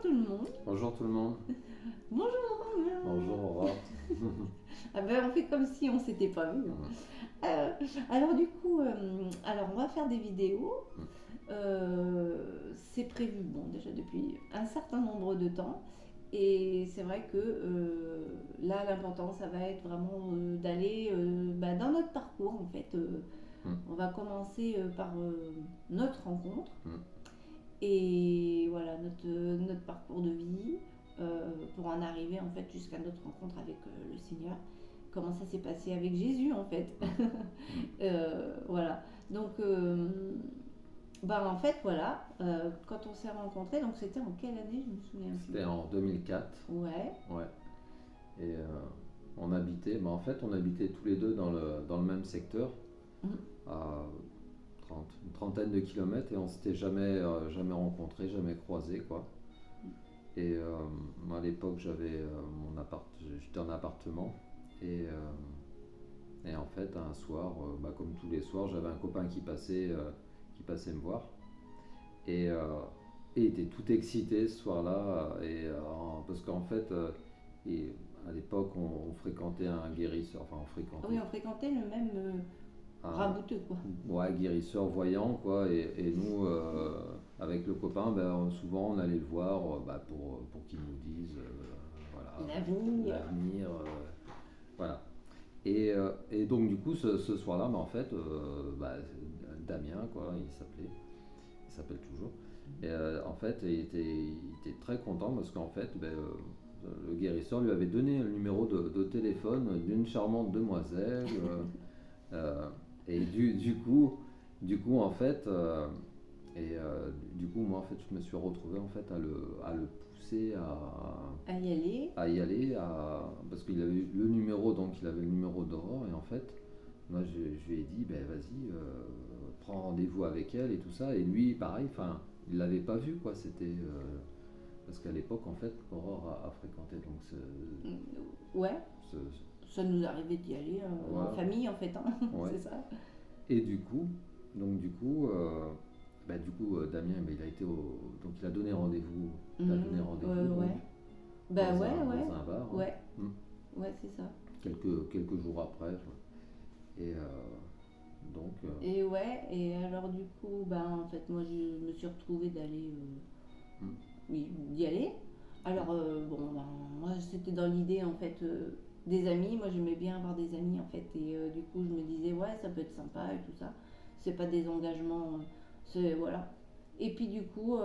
tout le monde. Bonjour tout le monde. Bonjour. Bonjour Aurore. Ah ben, on fait comme si on s'était pas vu. Alors du coup, alors on va faire des vidéos. C'est prévu, bon, déjà depuis un certain nombre de temps. Et c'est vrai que là, l'important, ça va être vraiment d'aller dans notre parcours, en fait. On va commencer par notre rencontre. Et voilà, notre parcours de vie, pour en arriver en fait jusqu'à notre rencontre avec le Seigneur. Comment ça s'est passé avec Jésus en fait. Voilà. Donc, en fait, voilà, quand on s'est rencontrés, donc c'était en quelle année, je me souviens plus. C'était en 2004. Ouais. Et on habitait, en fait, on habitait tous les deux dans le même secteur, à une trentaine de kilomètres, et on s'était jamais rencontrés, jamais croisés, quoi. Et à l'époque, j'avais j'étais en appartement, et en fait, un soir, comme tous les soirs, j'avais un copain qui passait me voir, et il était tout excité ce soir-là, parce qu'en fait, à l'époque, on fréquentait un guérisseur, enfin on fréquentait. Oui, on fréquentait le même rabouteux, quoi. Ouais, guérisseur voyant, quoi, et nous, avec le copain, souvent on allait le voir pour qu'il nous dise voilà, l'avenir, voilà. Et donc du coup, ce soir-là, en fait, Damien, quoi, il s'appelle toujours, et en fait, il était très content parce qu'en fait, le guérisseur lui avait donné le numéro de téléphone d'une charmante demoiselle. Et du coup en fait, moi en fait je me suis retrouvé en fait à le pousser à y aller, parce qu'il avait eu le numéro, donc il avait le numéro d'Aurore, et en fait moi je lui ai dit vas-y, prends rendez-vous avec elle et tout ça, et lui pareil, enfin il l'avait pas vu, quoi, c'était parce qu'à l'époque en fait Aurore a fréquenté donc ça nous arrivait d'y aller en famille en fait, hein. Ouais. C'est ça. Et du coup, Damien, il a été donc il a donné rendez-vous. Il a donné rendez-vous. Dans un bar. Ouais. Ouais, c'est ça. Quelques jours après. Et donc. Et alors du coup, en fait, moi je me suis retrouvée d'aller, d'y aller. Alors moi c'était dans l'idée en fait. Des amis, moi j'aimais bien avoir des amis en fait, et du coup je me disais ouais, ça peut être sympa et tout ça, c'est pas des engagements, voilà. Et puis du coup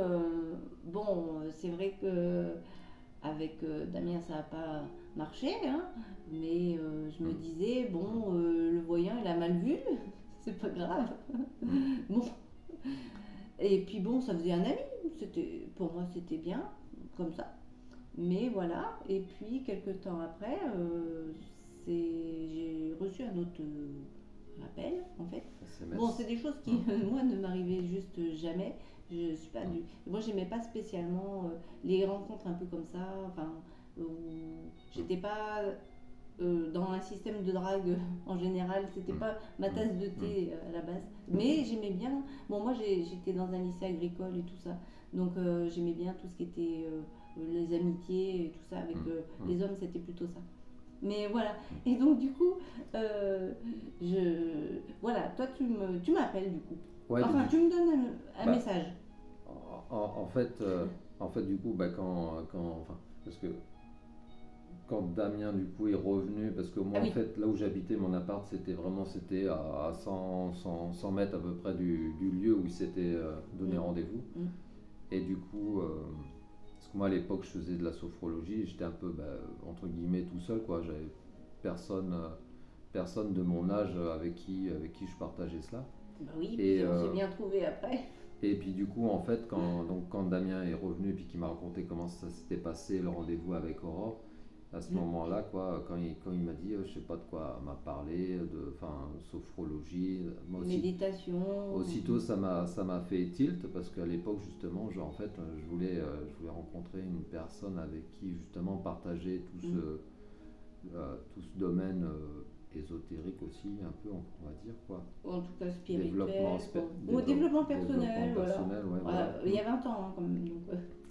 c'est vrai que avec Damien ça n'a pas marché, hein, mais je me disais bon, le voyant il a mal vu, c'est pas grave. Bon, et puis bon, ça faisait un ami, pour moi c'était bien comme ça. Mais voilà, et puis quelques temps après, j'ai reçu un autre appel en fait. SMS. Bon, c'est des choses qui, moi, ne m'arrivaient juste jamais. Je suis pas du. Moi, j'aimais pas spécialement les rencontres un peu comme ça. Enfin, j'étais pas dans un système de drague en général. C'était pas ma tasse de thé à la base. Mais j'aimais bien. Bon, moi, j'étais dans un lycée agricole et tout ça. Donc, j'aimais bien tout ce qui était les amitiés et tout ça avec les hommes, c'était plutôt ça. Mais voilà. Et donc du coup, voilà, toi tu m'appelles du coup. Ouais, enfin, tu me donnes un message. En fait, du coup, parce que quand Damien du coup est revenu, parce que moi en fait là où j'habitais, mon appart, c'était à 100 mètres à peu près du lieu où il s'était donné rendez-vous. Et du coup, parce que moi à l'époque je faisais de la sophrologie, j'étais un peu entre guillemets tout seul, quoi. J'avais personne de mon âge avec qui je partageais cela. Oui, et on s'est bien trouvé après. Et puis du coup en fait quand Damien est revenu et puis qu'il m'a raconté comment ça s'était passé le rendez-vous avec Aurore, à ce moment-là, quoi, quand il m'a dit je sais pas de quoi m'a parlé, sophrologie, moi aussi, méditation. Aussitôt ça m'a fait tilt, parce qu'à l'époque justement, en fait, je voulais rencontrer une personne avec qui justement partager tout ce domaine ésotérique aussi, un peu, on va dire, quoi. En tout cas spirituel. Développement personnel, voilà. Il y a 20 ans, hein, quand même. Donc,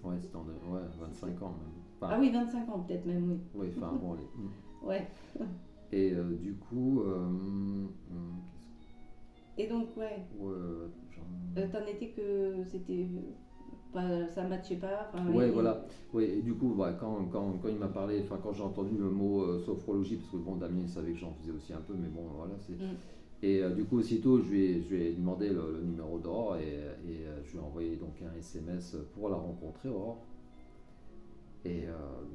Ouais, c'était en 25 ans même. Enfin, Ah oui, 25 ans peut-être même, oui. oui, enfin bon, Ouais. Et du coup, Et donc, ouais, t'en étais que c'était pas, ça matchait pas. Enfin, ouais, voilà. Ouais, et du coup, ouais, quand il m'a parlé, enfin quand j'ai entendu le mot sophrologie, parce que bon, Damien il savait que j'en faisais aussi un peu, mais bon, voilà, c'est. Et du coup, aussitôt, je lui ai demandé le numéro d'Aurore et je lui ai envoyé donc un SMS pour la rencontrer, Aurore. Et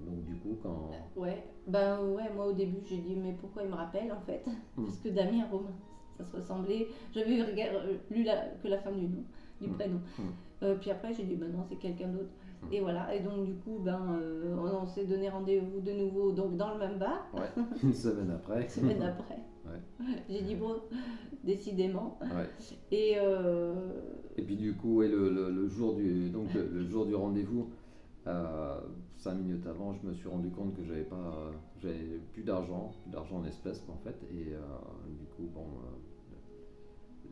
donc, du coup, quand. Ouais, ben ouais, moi au début j'ai dit mais pourquoi il me rappelle en fait? Parce que Damien Romain, ça se ressemblait. J'avais lu que la fin du nom, du prénom. Puis après j'ai dit ben non, c'est quelqu'un d'autre. Et voilà, et donc du coup, on s'est donné rendez-vous de nouveau donc dans le même bar. Ouais, une semaine après. Une semaine après. Ouais. J'ai dit bon, décidément. Ouais. Et puis du coup, ouais, le jour le jour du rendez-vous, 5 minutes avant, je me suis rendu compte que j'avais plus d'argent en espèces en fait, et du coup,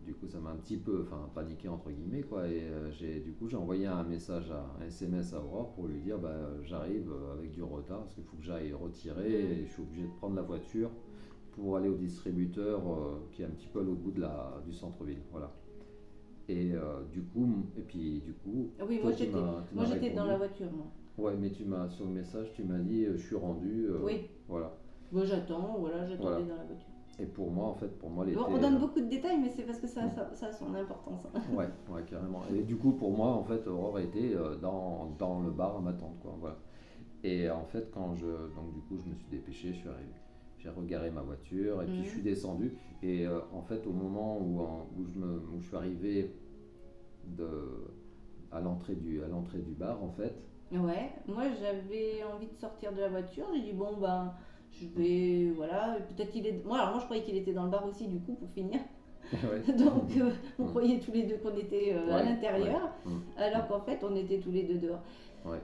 du coup, ça m'a un petit peu, paniqué entre guillemets quoi, et j'ai envoyé un SMS à Aurore pour lui dire, j'arrive avec du retard parce qu'il faut que j'aille retirer, et je suis obligé de prendre la voiture pour aller au distributeur qui est un petit peu à l'autre bout du centre-ville, voilà. Et puis du coup, oui, moi j'étais dans la voiture, moi. Ouais, mais sur le message, tu m'as dit je suis rendu. Oui. Voilà. Moi j'attendais dans la voiture. Et pour moi, l'été. On donne beaucoup de détails, mais c'est parce que ça a son importance. Ouais, carrément. Et du coup, pour moi, en fait, Aurore était dans le bar à m'attendre, quoi. Voilà. Et en fait, donc du coup, je me suis dépêché, je suis arrivé. J'ai regaré ma voiture et puis je suis descendu. Et en fait, au moment où je suis arrivé à l'entrée du bar, en fait. Ouais, moi j'avais envie de sortir de la voiture. J'ai dit bon je vais, voilà, peut-être il est. Moi je croyais qu'il était dans le bar aussi du coup pour finir. Ouais. Donc on croyait tous les deux qu'on était à l'intérieur, alors qu'en fait on était tous les deux dehors. Ouais.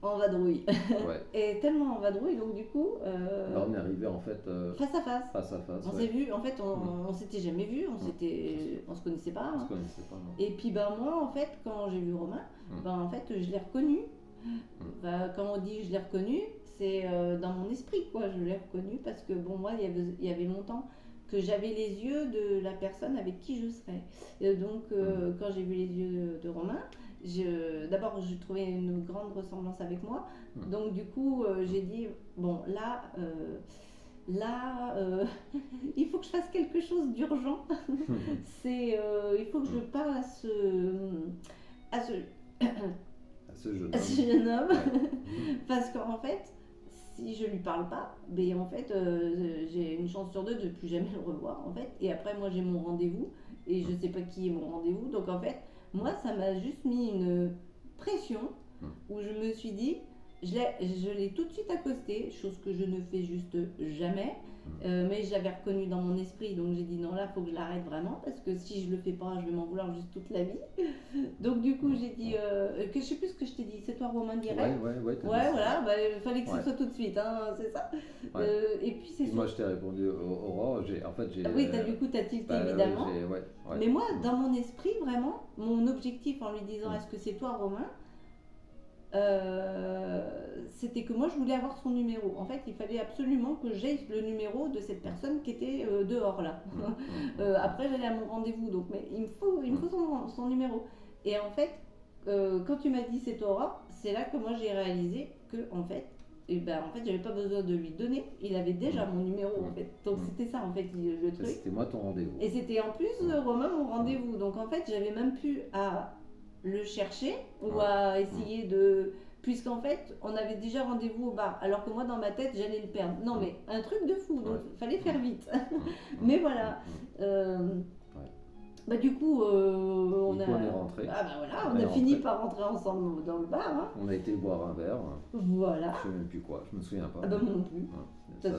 En vadrouille. Ouais. Et tellement en vadrouille, donc du coup. Là, on est arrivé en fait. Face à face. Face à face. On s'est vu, en fait, on s'était jamais vu, on se connaissait pas. On se connaissait pas, non. Et puis moi, en fait, quand j'ai vu Romain, en fait, je l'ai reconnu. Quand on dit je l'ai reconnu, c'est dans mon esprit, quoi. Je l'ai reconnu parce que moi, il y avait longtemps que j'avais les yeux de la personne avec qui je serais. Et donc, quand j'ai vu les yeux de Romain, d'abord, je trouvais une grande ressemblance avec moi. Donc, du coup, j'ai dit, bon, là, il faut que je fasse quelque chose d'urgent. Il faut que je parle à ce jeune homme. Parce qu'en fait, si je lui parle pas, en fait, j'ai une chance sur deux de ne plus jamais le revoir, en fait. Et après, moi, j'ai mon rendez-vous et je sais pas qui est mon rendez-vous. Donc, en fait, moi, ça m'a juste mis une pression où je me suis dit, je l'ai tout de suite accosté, chose que je ne fais juste jamais. Mais j'avais reconnu dans mon esprit, donc j'ai dit non, là, il faut que je l'arrête vraiment, parce que si je le fais pas, je vais m'en vouloir juste toute la vie. Donc du coup, j'ai dit, je sais plus ce que je t'ai dit, c'est toi Romain direct. Ouais, voilà, il fallait que ce soit tout de suite, hein, c'est ça. Et puis c'est moi, je t'ai répondu Aurore, oui, du coup, t'as tilté évidemment. Mais moi, dans mon esprit, vraiment, mon objectif en lui disant est-ce que c'est toi Romain, c'était que moi je voulais avoir son numéro. En fait, il fallait absolument que j'aie le numéro de cette personne qui était dehors là. Après, j'allais à mon rendez-vous, donc mais il me faut son numéro. Et en fait, quand tu m'as dit c'est Aurore, c'est là que moi j'ai réalisé que en fait, j'avais pas besoin de lui donner. Il avait déjà mon numéro en fait. Donc c'était ça en fait le truc. C'était moi ton rendez-vous. Et c'était en plus Romain mon rendez-vous. Donc en fait, j'avais même plus à le chercher ou à essayer de... Puisqu'en fait, on avait déjà rendez-vous au bar, alors que moi, dans ma tête, j'allais le perdre. Non, mais un truc de fou, donc il fallait faire vite. Mais voilà. Du coup, on est rentré. On a fini par rentrer ensemble dans le bar. Hein. On a été boire un verre. Voilà. Je sais même plus quoi, je me souviens pas. Moi non plus. De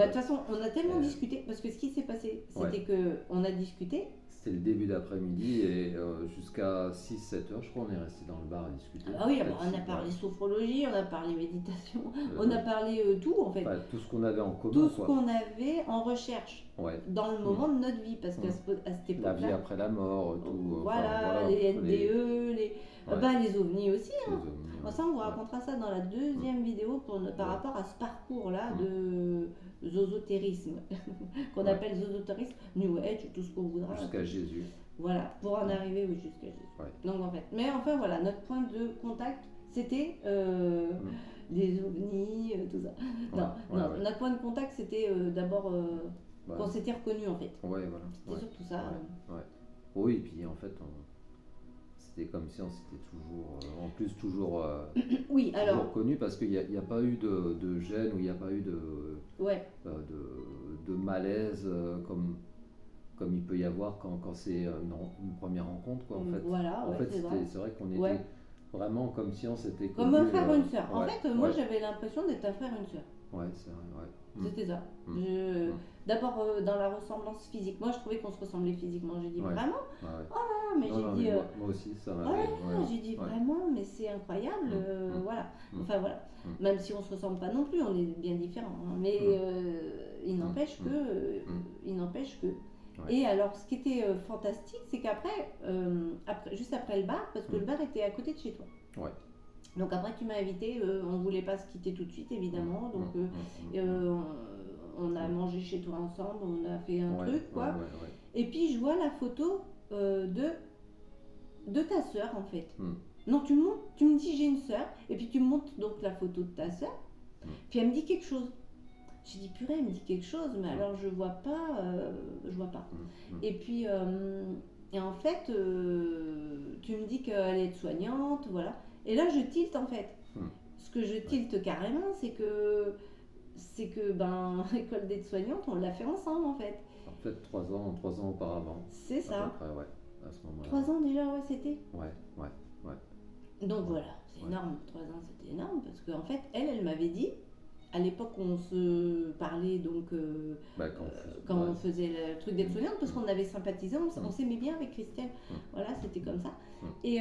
toute façon, on a tellement discuté, parce que ce qui s'est passé, c'était qu'on a discuté. C'était le début d'après-midi et jusqu'à 6-7 heures, je crois, on est resté dans le bar à discuter. Ah oui, on a parlé sophrologie, on a parlé méditation, on a parlé tout en fait. Tout ce qu'on avait en commun. Tout ce qu'on avait en recherche dans le moment de notre vie, parce qu'à cette époque-là. La vie après la mort, tout. Voilà, les NDE, les ovnis aussi. Hein. Bon, ça, on vous racontera ça dans la deuxième vidéo par rapport à ce parcours-là de zozotérisme, qu'on appelle zozotérisme, New Age, tout ce qu'on voudra. Jusqu'à Jésus. Voilà, pour en arriver jusqu'à Jésus. Donc en fait, mais enfin voilà, notre point de contact, c'était les ovnis, tout ça. Notre point de contact, c'était d'abord qu'on s'était reconnus en fait. Ouais, voilà. C'était surtout ça. Oui, et puis en fait, c'était comme si on s'était toujours, en plus toujours, oui, alors, toujours connus parce qu'il n'y a pas eu de gêne ou il n'y a pas eu de malaise comme il peut y avoir quand c'est une première rencontre, quoi, en fait. Voilà, en fait, c'est vrai qu'on était vraiment comme si on s'était connus. Comme un frère ou une sœur. En fait, moi, j'avais l'impression d'être un frère ou une sœur. Ouais, c'est vrai, C'était ça. D'abord, dans la ressemblance physique. Moi, je trouvais qu'on se ressemblait physiquement. J'ai dit vraiment oh là, mais j'ai dit. Moi aussi, ça m'a. J'ai dit vraiment, mais c'est incroyable. Voilà. Enfin, voilà. Même si on se ressemble pas non plus, on est bien différents. Hein. Mais il n'empêche que. Il n'empêche que. Et alors, ce qui était fantastique, c'est qu'après, juste après le bar, parce que le bar était à côté de chez toi. Ouais. Donc après, tu m'as invité, on ne voulait pas se quitter tout de suite, évidemment. Donc, on a mangé chez toi ensemble, on a fait un truc, quoi. Et puis, je vois la photo de ta sœur, en fait. Non, tu me dis j'ai une sœur, et puis tu me montres donc la photo de ta sœur, puis elle me dit quelque chose. J'ai dit purée, elle me dit quelque chose, mais alors je vois pas. Et puis, et en fait, tu me dis qu'elle est soignante, voilà. Et là, je tilte en fait. Ce que je tilte carrément, c'est que l'école d'aide-soignante, on l'a fait ensemble en fait. En fait, 3 ans auparavant. C'est ça. À peu près, à ce moment-là. 3 ans déjà, c'était. Ouais. Donc voilà, c'est énorme. 3 ans, c'était énorme parce qu'en fait, elle m'avait dit. À l'époque où on se parlait, donc quand on faisait le truc d'aide-soignante, parce qu'on avait sympathisé, on s'aimait bien avec Christelle. Voilà, c'était comme ça. Et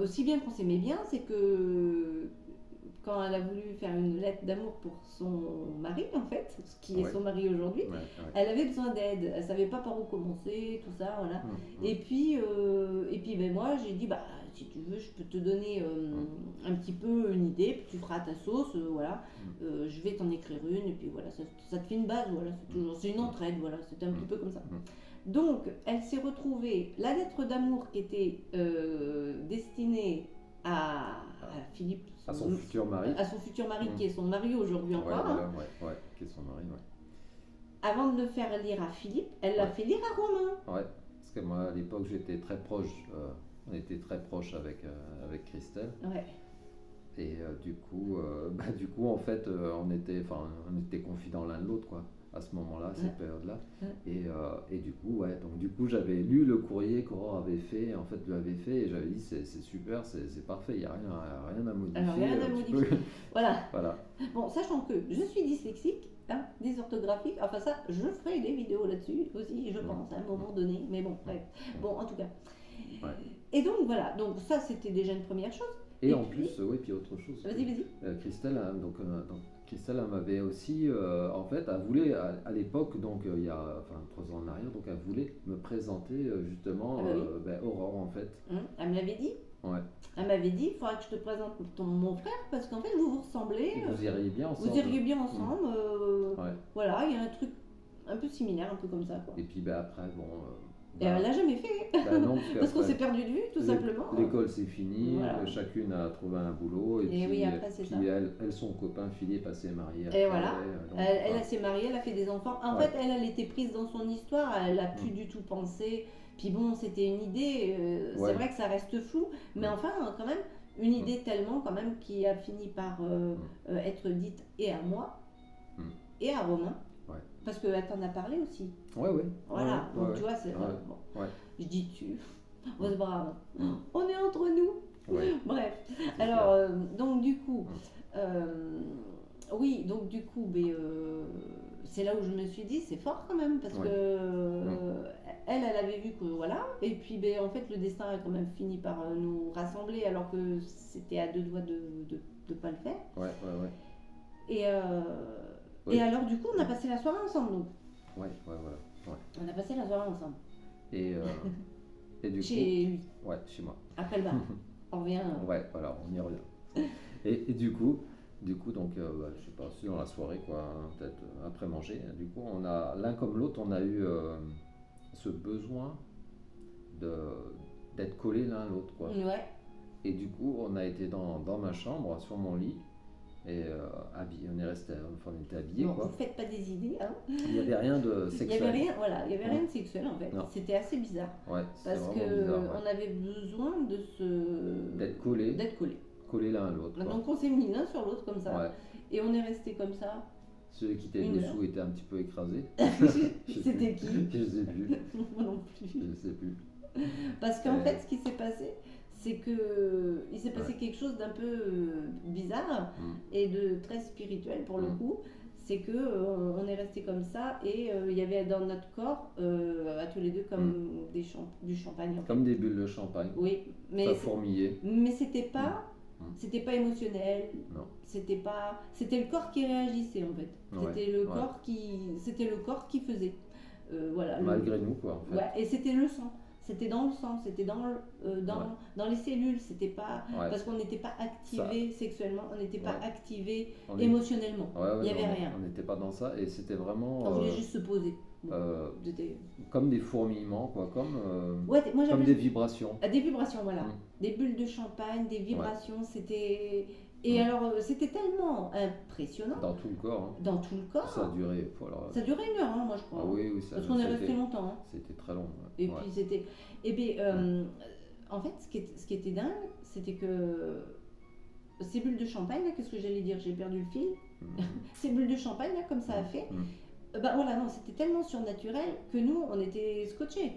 aussi bien qu'on s'aimait bien, c'est que quand elle a voulu faire une lettre d'amour pour son mari, en fait, qui est son mari aujourd'hui, elle avait besoin d'aide. Elle savait pas par où commencer, tout ça, voilà. Et puis moi, j'ai dit, si tu veux, je peux te donner un petit peu une idée, puis tu feras ta sauce, voilà. Je vais t'en écrire une, et puis voilà, ça te fait une base, voilà. C'est une entraide, voilà. C'était un petit peu comme ça. Donc, elle s'est retrouvée, la lettre d'amour qui était destinée à Philippe, à son futur mari, qui est son mari aujourd'hui encore. Qui est son mari, Avant de le faire lire à Philippe, elle l'a fait lire à Romain. Ouais, parce que moi à l'époque j'étais très proche, on était très proches avec Christelle. Ouais. Et du coup en fait on était confidents l'un de l'autre, quoi. À ce moment-là, cette période-là. Et du coup, j'avais lu le courrier qu'Aurore avait fait, en fait, lui avait fait, et j'avais dit c'est super, c'est parfait, il n'y a rien à modifier. Alors, rien à modifier. Voilà. Bon, sachant que je suis dyslexique, dysorthographique, enfin ça, je ferai des vidéos là-dessus aussi, je pense, à un moment donné, mais bon, bref. Bon, en tout cas. Et donc, voilà, donc ça, c'était déjà une première chose. Et en plus, puis autre chose. Vas-y. Christelle, Christelle m'avait aussi, en fait, elle voulait, à l'époque, donc il y a 3 ans en arrière, donc elle voulait me présenter justement Aurore, en fait. Elle me l'avait dit. Ouais. Elle m'avait dit, il faudra que je te présente mon frère, parce qu'en fait, vous ressemblez. Vous iriez bien ensemble. Voilà, il y a un truc un peu similaire, un peu comme ça, quoi. Et puis après, et elle l'a jamais fait. Non, parce qu'on s'est perdu de vue, tout simplement. L'école c'est fini, chacune a trouvé un boulot. Et puis elle, son copain Philippe, s'est mariée. Et voilà, elle s'est mariée, elle a fait des enfants. En fait, elle était prise dans son histoire, elle n'a plus du tout pensé. Puis bon, c'était une idée, c'est vrai que ça reste flou, mais enfin, quand même, une idée tellement quand même qui a fini par être dite et à moi et à Romain. Parce qu'elle t'en a parlé aussi. Voilà, donc tu vois, c'est bon. Je dis tu, on se brave. On est entre nous. Bref. Alors, donc du coup, c'est là où je me suis dit, c'est fort quand même, parce que elle avait vu que voilà, et puis en fait, le destin a quand même fini par nous rassembler, alors que c'était à 2 doigts de pas le faire. Et alors, du coup, on a passé la soirée ensemble, donc. On a passé la soirée ensemble. Et du chez coup, lui. Chez moi. Après le bar. On revient. Ouais, voilà, on y revient. Et du coup, donc, je sais pas, c'est dans la soirée, quoi, hein, peut-être après manger. Du coup, on a l'un comme l'autre, on a eu ce besoin de d'être collés l'un à l'autre, quoi. Ouais. Et du coup, on a été dans ma chambre, sur mon lit, et habillé, on est resté, enfin, on était habillés, Bon, quoi. vous faites pas des idées, hein. Il n'y avait rien de Il y sexuel. avait rien, voilà, il y avait rien de sexuel en fait. Non. C'était assez bizarre. Ouais, c'est Parce vraiment que bizarre, ouais. on avait besoin de se D'être collés, d'être collés. collés l'un à l'autre, quoi. Donc on s'est mis l'un sur l'autre comme ça. Ouais. Et on est resté comme ça. Celui qui était Une dessous était un petit peu écrasé. C'était qui? Je sais plus. Moi non plus. Je sais plus. Parce qu'en fait, ce qui s'est passé, c'est que il s'est passé Ouais. quelque chose d'un peu bizarre Mm. et de très spirituel pour le Mm. coup. C'est que on est resté comme ça et il y avait dans notre corps à tous les deux comme du champagne. En fait. Comme des bulles de champagne. Oui, mais Ça fourmillait. c'était pas Mm. c'était pas émotionnel. Non. C'était le corps qui réagissait en fait. Ouais. C'était le Ouais. c'était le corps qui faisait. Voilà. Malgré nous, quoi, en fait. Ouais, et c'était le sang. C'était dans le sang, c'était dans les cellules, c'était pas Ouais. parce qu'on n'était pas activé sexuellement, on n'était pas Ouais. activé On est- émotionnellement. Ouais, Il y avait non, rien. On n'était pas dans ça et c'était vraiment On voulait juste se poser. Bon, c'était- comme des fourmillements, quoi, comme Ouais, moi comme j'appelle des vibrations. des vibrations, voilà, Mm. des bulles de champagne, des vibrations, c'était et Mm. alors c'était tellement impressionnant Dans tout le corps, hein. dans tout le corps. Ça a duré. Alors, Ça durait 1 heure, hein, moi je crois. ah oui, oui, ça. Parce qu'on est resté c'était- longtemps. Hein. C'était très long. Ouais. Et Ouais. puis c'était. Et bien, en fait, ce qui était dingue, c'était que ces bulles de champagne, là, qu'est-ce que j'allais dire? J'ai perdu le fil. Mm. Ces bulles de champagne, là, comme ça a fait, Mm. bah voilà, non, c'était tellement surnaturel que nous, on était scotchés.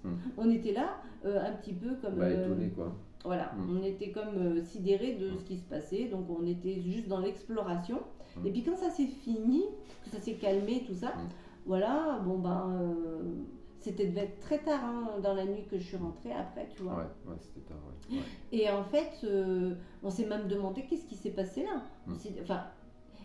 Mm. On était là, un petit peu comme. Bah, étonné, quoi. Voilà, Mm. on était comme sidérés de ce qui se passait, donc on était juste dans l'exploration. Mm. Et puis quand ça s'est fini, que ça s'est calmé, tout ça, Mm. voilà, bon ben, c'était devait être très tard hein, dans la nuit que je suis rentrée après, tu vois. Ouais, c'était tard, ouais. Ouais. Et en fait, on s'est même demandé qu'est-ce qui s'est passé là. Mm. Enfin,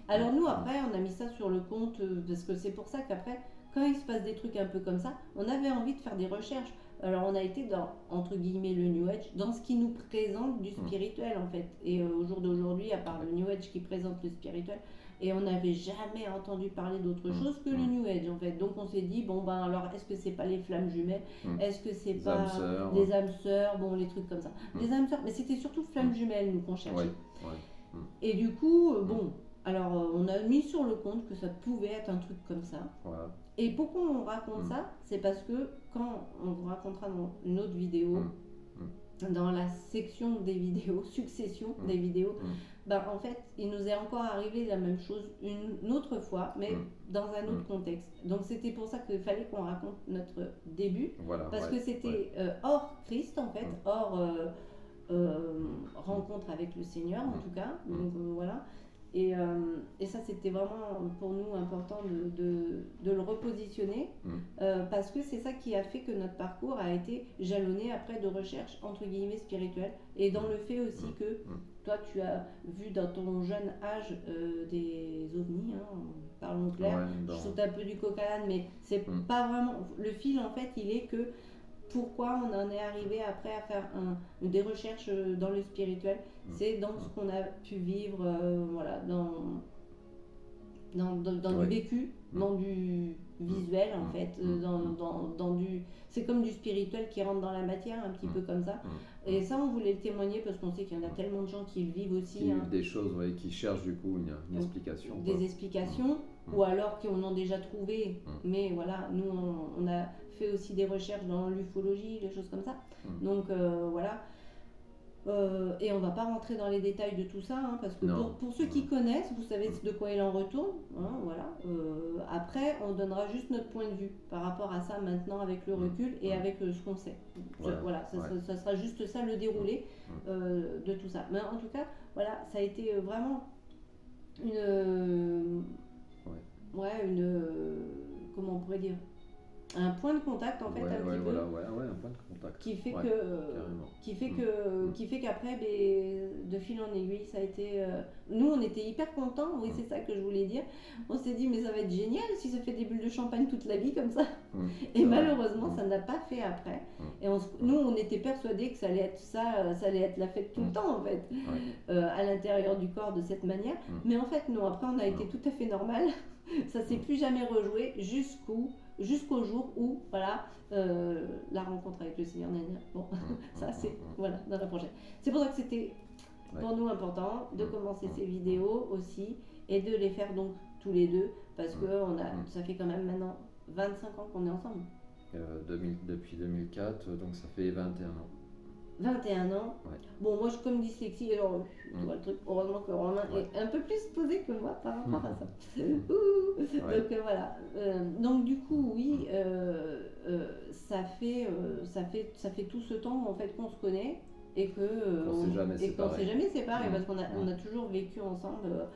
alors nous après, on a mis ça sur le compte parce que c'est pour ça qu'après, quand il se passe des trucs un peu comme ça, on avait envie de faire des recherches. Alors on a été dans, entre guillemets, le New Age, dans ce qui nous présente du spirituel en fait. Et au jour d'aujourd'hui, à part le New Age qui présente le spirituel, et on n'avait jamais entendu parler d'autre chose que le New Age en fait. Donc on s'est dit, bon ben alors est-ce que c'est pas les flammes jumelles? Est-ce que c'est pas âmes sœurs. les âmes sœurs? Bon, les trucs comme ça. Les âmes sœurs, mais c'était surtout flammes jumelles nous qu'on cherchait. Ouais, ouais. Et du coup, bon, alors on a mis sur le compte que ça pouvait être un truc comme ça. Voilà. Et pourquoi on raconte ça? C'est parce que quand on vous racontera dans une autre vidéo, dans la section des vidéos, succession des vidéos, ben, en fait, il nous est encore arrivé la même chose une autre fois, mais dans un autre contexte. Donc c'était pour ça qu'il fallait qu'on raconte notre début, Voilà, parce ouais, que c'était hors Christ en fait, hors rencontre avec le Seigneur en tout cas. Donc voilà. Et ça, c'était vraiment pour nous important de le repositionner parce que c'est ça qui a fait que notre parcours a été jalonné après de recherches entre guillemets spirituelles et dans le fait aussi que toi, tu as vu dans ton jeune âge des ovnis, hein, parlons clair. Ouais, Je saute un peu du coq à l'âne, mais c'est pas vraiment. Le fil, en fait, il est que pourquoi on en est arrivé après à faire des recherches dans le spirituel, c'est dans ce qu'on a pu vivre, voilà, dans du vécu, dans du visuel en fait, dans du, c'est comme du spirituel qui rentre dans la matière un petit peu comme ça. Et ça on voulait le témoigner parce qu'on sait qu'il y en a tellement de gens qui le vivent aussi. Qui vivent des choses, ouais, qui cherchent du coup une explication. Des quoi. explications, ou alors qui en ont déjà trouvé. Mais voilà, nous on a fait aussi des recherches dans l'ufologie, des choses comme ça. Donc voilà. Et on va pas rentrer dans les détails de tout ça, hein, parce que pour ceux qui connaissent, vous savez de quoi il en retourne. Hein, voilà. Après, on donnera juste notre point de vue par rapport à ça maintenant avec le recul et avec ce qu'on sait. Voilà, ça sera juste ça le déroulé de tout ça. Mais en tout cas, voilà, ça a été vraiment une comment on pourrait dire, un point de contact en fait un petit peu. Voilà, un point de contact. Qui fait Ouais, que, carrément. qui fait qu'après, de fil en aiguille, ça a été. Nous, on était hyper contents. Oui, c'est ça que je voulais dire. On s'est dit, mais ça va être génial si ça fait des bulles de champagne toute la vie comme ça. Et malheureusement, ça n'a pas fait après. Et nous, on était persuadés que ça allait être ça, ça allait être la fête tout le temps en fait, à l'intérieur du corps de cette manière. Mais en fait, non. Après, on a été tout à fait normal. Ça s'est plus jamais rejoué jusqu'au jour où, voilà, la rencontre avec le Seigneur Nania. Bon, ça c'est, voilà, dans la prochaine. C'est pour ça que c'était pour nous important de commencer ces vidéos aussi et de les faire donc tous les deux, parce que ça fait quand même maintenant 25 ans qu'on est ensemble. Depuis 2004, donc ça fait 21 ans. 21 ans. Ouais. Bon, moi, comme dyslexie, alors, tu vois le truc, heureusement que Romain est un peu plus posé que moi par rapport à ça. Donc voilà. Donc du coup, oui, ça fait tout ce temps en fait qu'on se connaît et que on s'est jamais séparés. Parce qu'on a toujours vécu ensemble,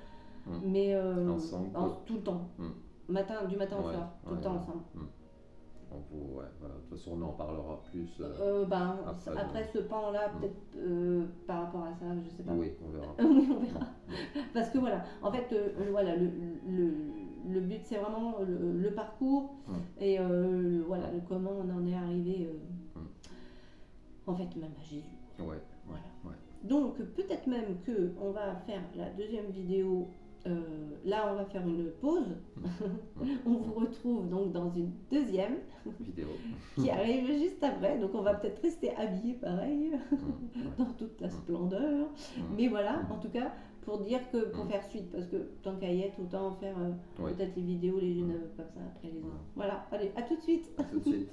mais ensemble, tout le temps, du matin au soir, tout le temps ensemble. Voilà. De toute façon, on en parlera plus après ce pan-là, peut-être par rapport à ça, je sais pas. Oui, on verra. Oui, on verra. Parce que voilà, en fait, voilà, le but, c'est vraiment le parcours et voilà, le comment on en est arrivé, en fait, même à Jésus. Ouais. Voilà. Ouais. Donc, peut-être même qu'on va faire la deuxième vidéo. Là, on va faire une pause. On vous retrouve donc dans une deuxième vidéo qui arrive juste après. Donc, on va peut-être rester habillés pareil, dans toute la splendeur. Mais voilà, en tout cas, pour dire que pour faire suite, parce que tant qu'à y être, autant faire peut-être les vidéos les unes comme ça après les autres. Voilà, allez, à tout de suite. À tout de suite.